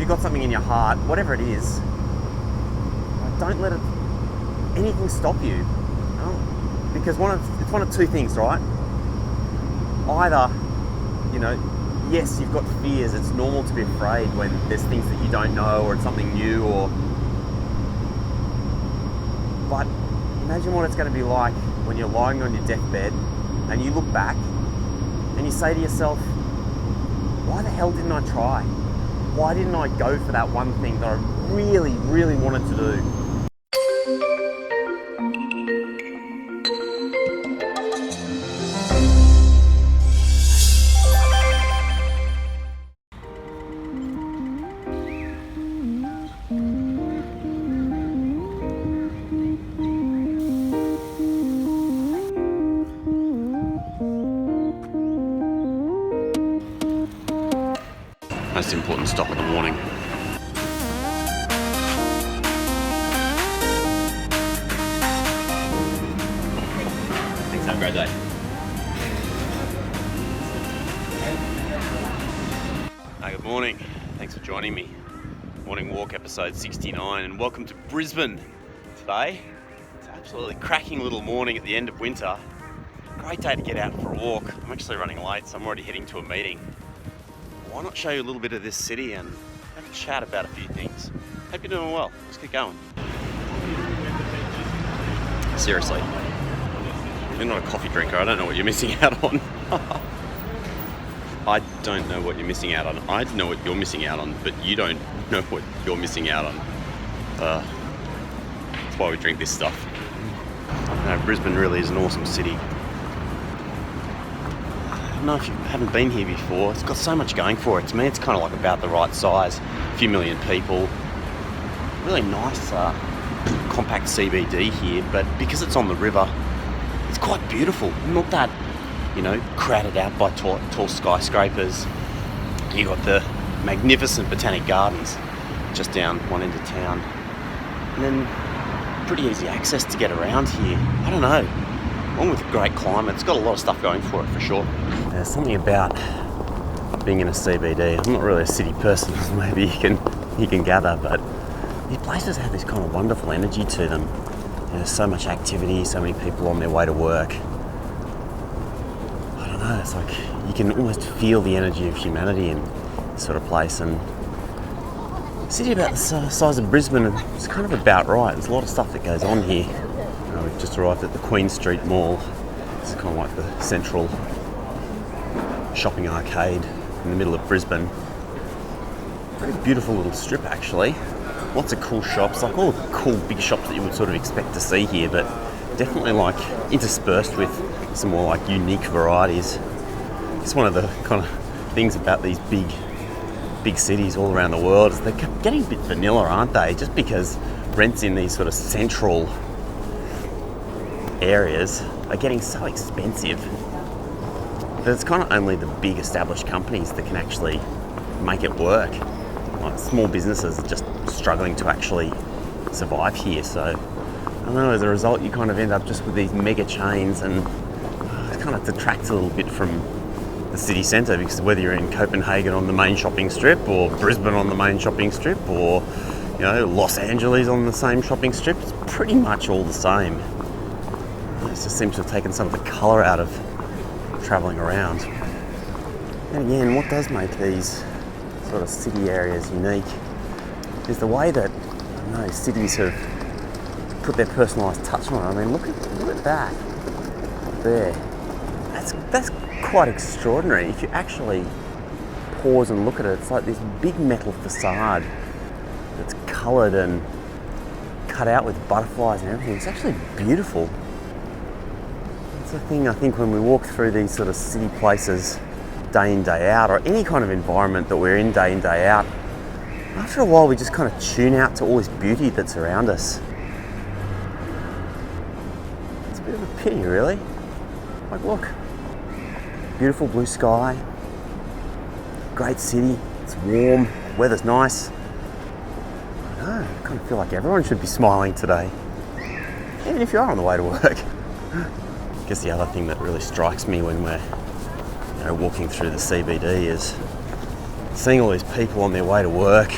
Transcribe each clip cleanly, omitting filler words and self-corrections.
you've got something in your heart, whatever it is, don't let anything stop you. Because it's one of two things, right? Either, yes, you've got fears. It's normal to be afraid when there's things that you don't know or it's something new. But imagine what it's going to be like when you're lying on your deathbed and you look back and you say to yourself, why the hell didn't I try? Why didn't I go for that one thing that I really, really wanted to do? Most important stop of the morning. Thanks, have a great day. Hey, good morning. Thanks for joining me. Morning Walk episode 69 and welcome to Brisbane today. It's an absolutely cracking little morning at the end of winter. Great day to get out for a walk. I'm actually running late, so I'm already heading to a meeting. Why not show you a little bit of this city and have a chat about a few things. Hope you're doing well. Let's get going. Seriously, if you're not a coffee drinker, I don't know what you're missing out on. I don't know what you're missing out on. I know what you're missing out on, but you don't know what you're missing out on. That's why we drink this stuff. Brisbane really is an awesome city. I don't know if you haven't been here before. It's got so much going for it. To me, it's kind of like about the right size. A few million people. Really nice, compact CBD here, but because it's on the river, it's quite beautiful. Not that, crowded out by tall skyscrapers. You got the magnificent Botanic Gardens just down one end of town. And then pretty easy access to get around here. I don't know. Along with a great climate, it's got a lot of stuff going for it, for sure. There's something about being in a CBD. I'm not really a city person, as maybe you can gather, but these places have this kind of wonderful energy to them. There's so much activity, so many people on their way to work. I don't know, it's like you can almost feel the energy of humanity in this sort of place. And a city about the size of Brisbane, it's kind of about right. There's a lot of stuff that goes on here. We've just arrived at the Queen Street Mall. It's kind of like the central shopping arcade in the middle of Brisbane. Very beautiful little strip, actually. Lots of cool shops, like all the cool big shops that you would sort of expect to see here, but definitely like interspersed with some more like unique varieties. It's one of the kind of things about these big cities all around the world is they're getting a bit vanilla, aren't they? Just because rents in these sort of central areas are getting so expensive that it's kind of only the big established companies that can actually make it work. Like small businesses are just struggling to actually survive here. So I don't know, as a result you kind of end up just with these mega chains, and it kind of detracts a little bit from the city centre, because whether you're in Copenhagen on the main shopping strip or Brisbane on the main shopping strip or Los Angeles on the same shopping strip, it's pretty much all the same. It just seems to have taken some of the colour out of travelling around. And again, what does make these sort of city areas unique is the way that cities have put their personalised touch on it. I mean, look at that there. That's quite extraordinary. If you actually pause and look at it, it's like this big metal facade that's coloured and cut out with butterflies and everything. It's actually beautiful. The thing I think when we walk through these sort of city places day in, day out, or any kind of environment that we're in day out, after a while we just kind of tune out to all this beauty that's around us. It's a bit of a pity, really. Like, look, beautiful blue sky, great city, it's warm, weather's nice. I don't know, I kind of feel like everyone should be smiling today, even if you are on the way to work. I guess the other thing that really strikes me when we're walking through the CBD is seeing all these people on their way to work,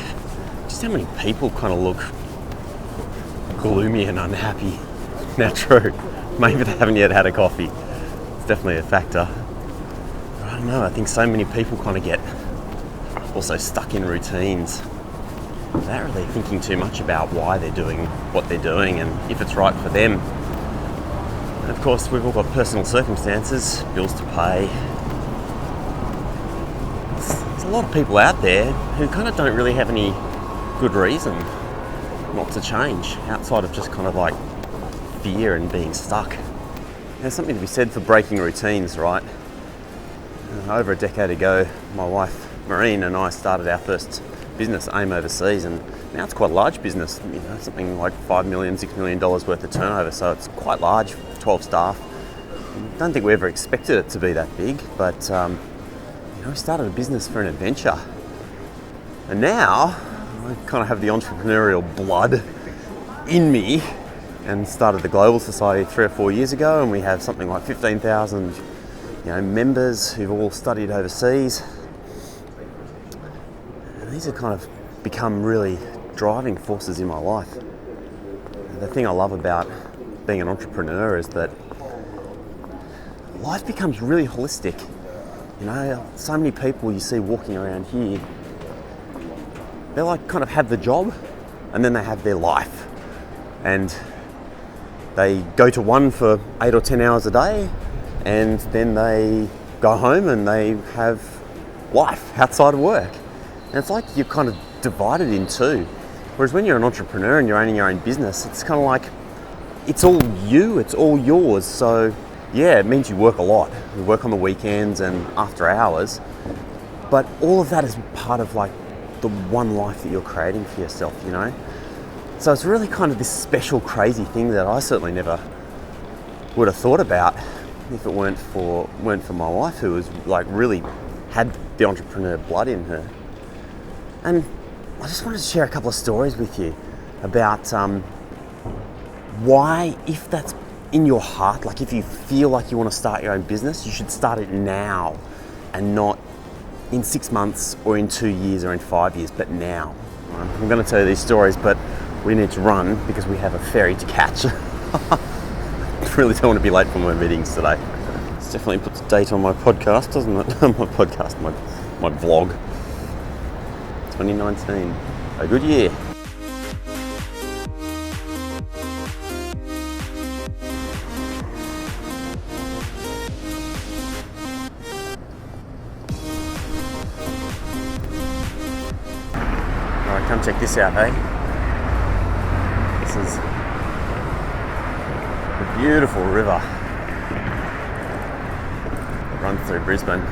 how many people kind of look gloomy and unhappy. Now, true, maybe they haven't yet had a coffee. It's definitely a factor. But I don't know, I think so many people kind of get also stuck in routines without really thinking too much about why they're doing what they're doing and if it's right for them. And of course, we've all got personal circumstances, bills to pay. There's a lot of people out there who kind of don't really have any good reason not to change outside of just kind of like fear and being stuck. There's something to be said for breaking routines, right? Over a decade ago, my wife Maureen and I started our first business, AIM Overseas, and now it's quite a large business, something like $5 million, $6 million worth of turnover, so it's quite large, 12 staff. I don't think we ever expected it to be that big, but we started a business for an adventure. And now I kind of have the entrepreneurial blood in me and started the Global Society 3 or 4 years ago, and we have something like 15,000 members who've all studied overseas. And these have kind of become really driving forces in my life. The thing I love about being an entrepreneur is that life becomes really holistic. So many people you see walking around here, they like kind of have the job and then they have their life. And they go to one for 8 or 10 hours a day, and then they go home and they have life outside of work. And it's like you're kind of divided in two. Whereas when you're an entrepreneur and you're owning your own business, it's kind of like, it's all you, it's all yours. So yeah, it means you work a lot. You work on the weekends and after hours, but all of that is part of like the one life that you're creating for yourself, So it's really kind of this special, crazy thing that I certainly never would have thought about if it weren't for my wife, who was like really had the entrepreneur blood in her. And I just wanted to share a couple of stories with you about why, if that's in your heart, like if you feel like you want to start your own business, you should start it now and not in 6 months or in 2 years or in 5 years, but now. I'm going to tell you these stories, but we need to run because we have a ferry to catch. I really don't want to be late for my meetings today. This definitely puts a date on my podcast, doesn't it? my vlog. 2019, a good year. Alright, come check this out, hey? This is a beautiful river that runs through Brisbane.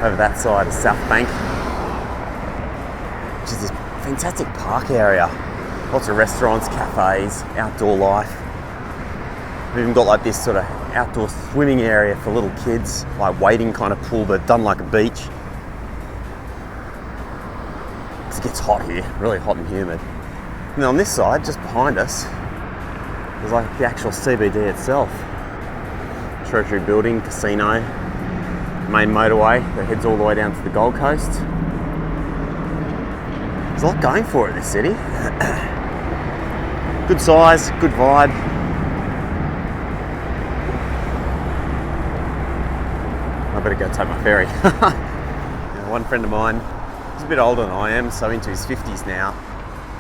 Over that side is South Bank, which is this fantastic park area. Lots of restaurants, cafes, outdoor life. We've even got like this sort of outdoor swimming area for little kids, like wading kind of pool, but done like a beach. It gets hot here, really hot and humid. And then on this side, just behind us, there's like the actual CBD itself. Treasury Building, casino, main motorway that heads all the way down to the Gold Coast. There's a lot going for it, this city. Good size, good vibe. I better go take my ferry. One friend of mine, he's a bit older than I am, so into his 50s now,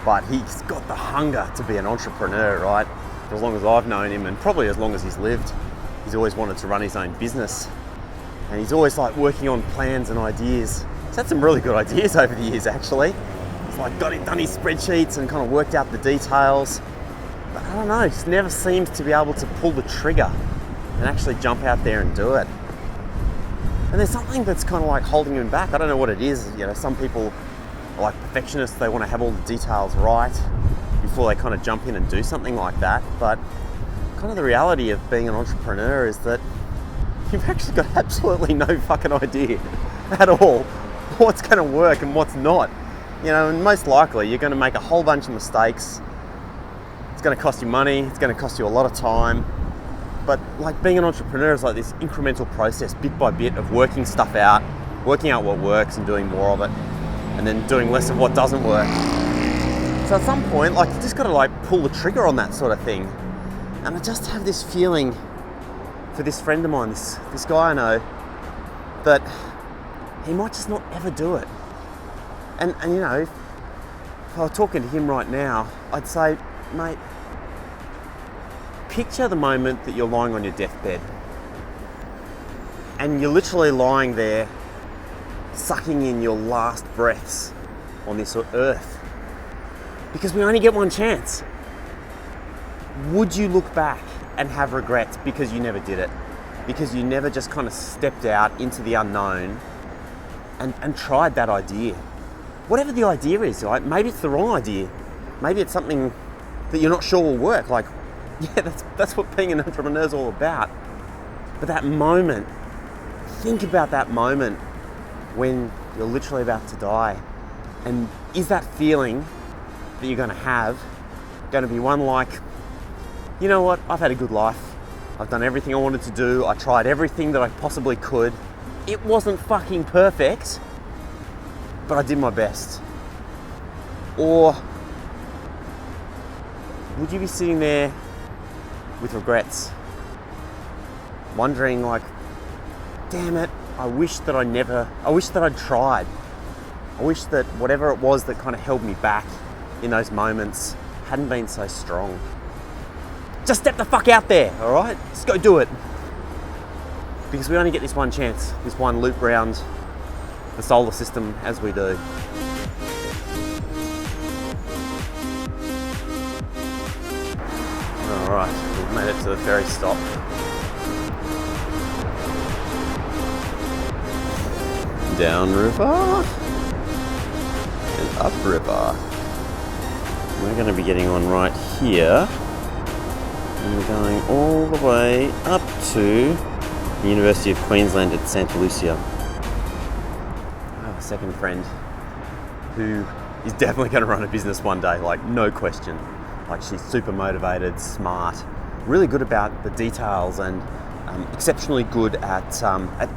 but he's got the hunger to be an entrepreneur, right? For as long as I've known him, and probably as long as he's lived, he's always wanted to run his own business. And he's always like working on plans and ideas. He's had some really good ideas over the years, actually. He's like done his spreadsheets and kind of worked out the details. But I don't know, just never seems to be able to pull the trigger and actually jump out there and do it. And there's something that's kind of like holding him back. I don't know what it is. Some people are like perfectionists. They want to have all the details right before they kind of jump in and do something like that. But kind of the reality of being an entrepreneur is that you've actually got absolutely no fucking idea at all what's going to work and what's not. And most likely you're going to make a whole bunch of mistakes. It's going to cost you money. It's going to cost you a lot of time. But like being an entrepreneur is like this incremental process, bit by bit, of working stuff out, working out what works and doing more of it, and then doing less of what doesn't work. So at some point, like, you just got to like pull the trigger on that sort of thing. And I just have this feeling for this friend of mine, this guy I know, that he might just not ever do it. And you know, if I were talking to him right now, I'd say, mate, picture the moment that you're lying on your deathbed and you're literally lying there sucking in your last breaths on this earth, because we only get one chance. Would you look back and have regrets because you never did it? Because you never just kind of stepped out into the unknown and tried that idea? Whatever the idea is, like, maybe it's the wrong idea. Maybe it's something that you're not sure will work. Like, yeah, that's what being an entrepreneur is all about. But that moment, think about that moment when you're literally about to die. And is that feeling that you're going to have going to be one like, you know what, I've had a good life. I've done everything I wanted to do. I tried everything that I possibly could. It wasn't fucking perfect, but I did my best. Or would you be sitting there with regrets, wondering like, damn it, I wish that I'd tried. I wish that whatever it was that kind of held me back in those moments hadn't been so strong. Just step the fuck out there, all right? Just go do it. Because we only get this one chance, this one loop round the solar system as we do. All right, we've made it to the ferry stop. Down river and up river. We're going to be getting on right here. And we're going all the way up to the University of Queensland at Santa Lucia. I have a second friend who is definitely going to run a business one day, like no question. Like, she's super motivated, smart, really good about the details, and exceptionally good at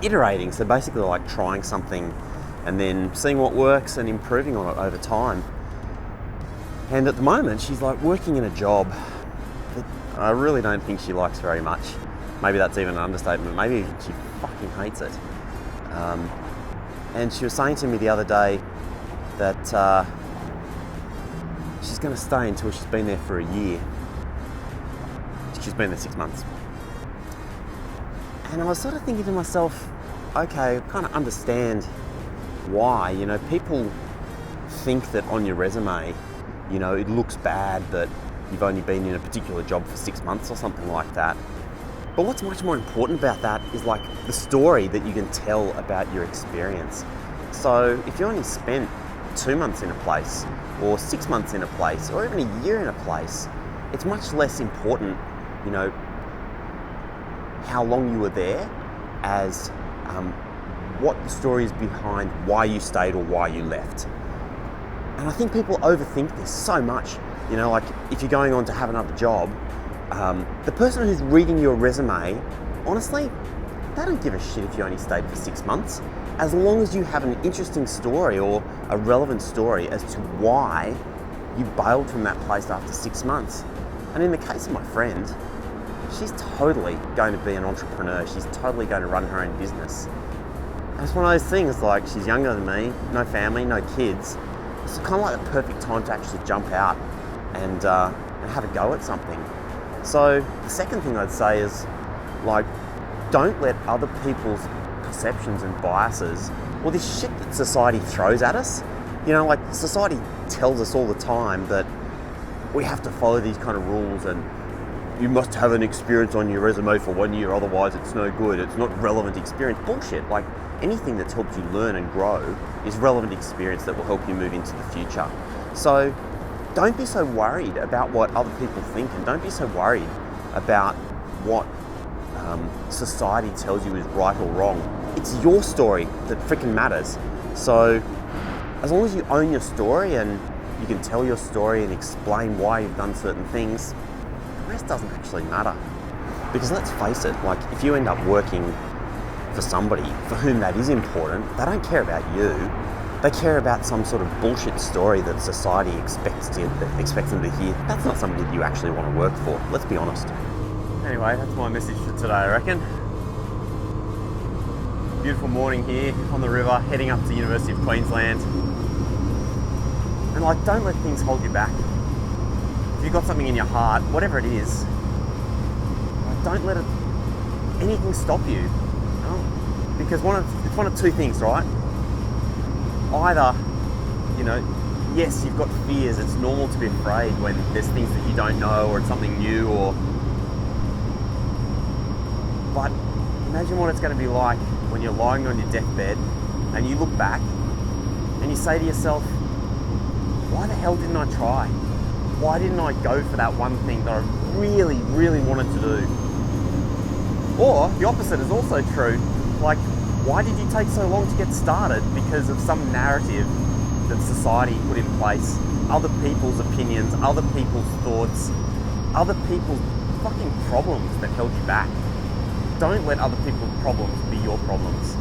iterating. So basically like trying something and then seeing what works and improving on it over time. And at the moment she's like working in a job that I really don't think she likes very much. Maybe that's even an understatement. Maybe she fucking hates it. And she was saying to me the other day that she's going to stay until she's been there for a year. She's been there 6 months. And I was sort of thinking to myself, okay, I kind of understand why. You know, people think that on your resume, you know, it looks bad that you've only been in a particular job for 6 months or something like that. But what's much more important about that is like the story that you can tell about your experience. So if you only spent 2 months in a place, or 6 months in a place, or even a year in a place, it's much less important, you know, how long you were there as what the story is behind why you stayed or why you left. And I think people overthink this so much. You know, like if you're going on to have another job, the person who's reading your resume, honestly, they don't give a shit if you only stayed for 6 months, as long as you have an interesting story or a relevant story as to why you bailed from that place after 6 months. And in the case of my friend, she's totally going to be an entrepreneur. She's totally going to run her own business. And it's one of those things, like, she's younger than me, no family, no kids. It's kind of like the perfect time to actually jump out and have a go at something. So the second thing I'd say is, like, don't let other people's perceptions and biases, or this shit that society throws at us. You know, like, society tells us all the time that we have to follow these kind of rules, and you must have an experience on your resume for 1 year, otherwise it's no good, it's not relevant experience. Bullshit. Like, anything that's helped you learn and grow is relevant experience that will help you move into the future. So don't be so worried about what other people think, and don't be so worried about what society tells you is right or wrong. It's your story that freaking matters. So as long as you own your story and you can tell your story and explain why you've done certain things, the rest doesn't actually matter. Because let's face it, like, if you end up working for somebody for whom that is important, they don't care about you. They care about some sort of bullshit story that society expects them to hear. That's not somebody that you actually want to work for. Let's be honest. Anyway, that's my message for today, I reckon. Beautiful morning here on the river, heading up to the University of Queensland. And like, don't let things hold you back. If you've got something in your heart, whatever it is, like, don't let anything stop you. Because it's one of two things, right? Either, yes, you've got fears. It's normal to be afraid when there's things that you don't know or it's something new, but imagine what it's going to be like when you're lying on your deathbed and you look back and you say to yourself, why the hell didn't I try? Why didn't I go for that one thing that I really, really wanted to do? Or the opposite is also true. Like, why did you take so long to get started? Because of some narrative that society put in place, other people's opinions, other people's thoughts, other people's fucking problems that held you back. Don't let other people's problems be your problems.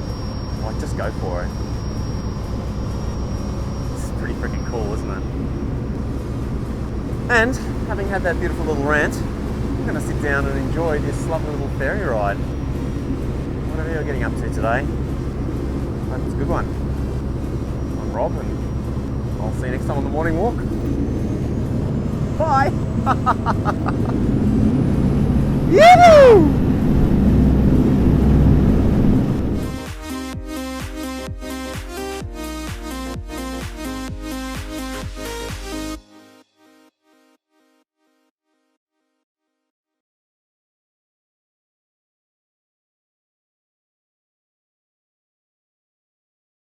Like, just go for it. It's pretty freaking cool, isn't it? And having had that beautiful little rant, I'm going to sit down and enjoy this lovely little ferry ride. Whatever you're getting up to today, I hope it's a good one. I'm Rob, and I'll see you next time on the morning walk. Bye! Yoo-hoo!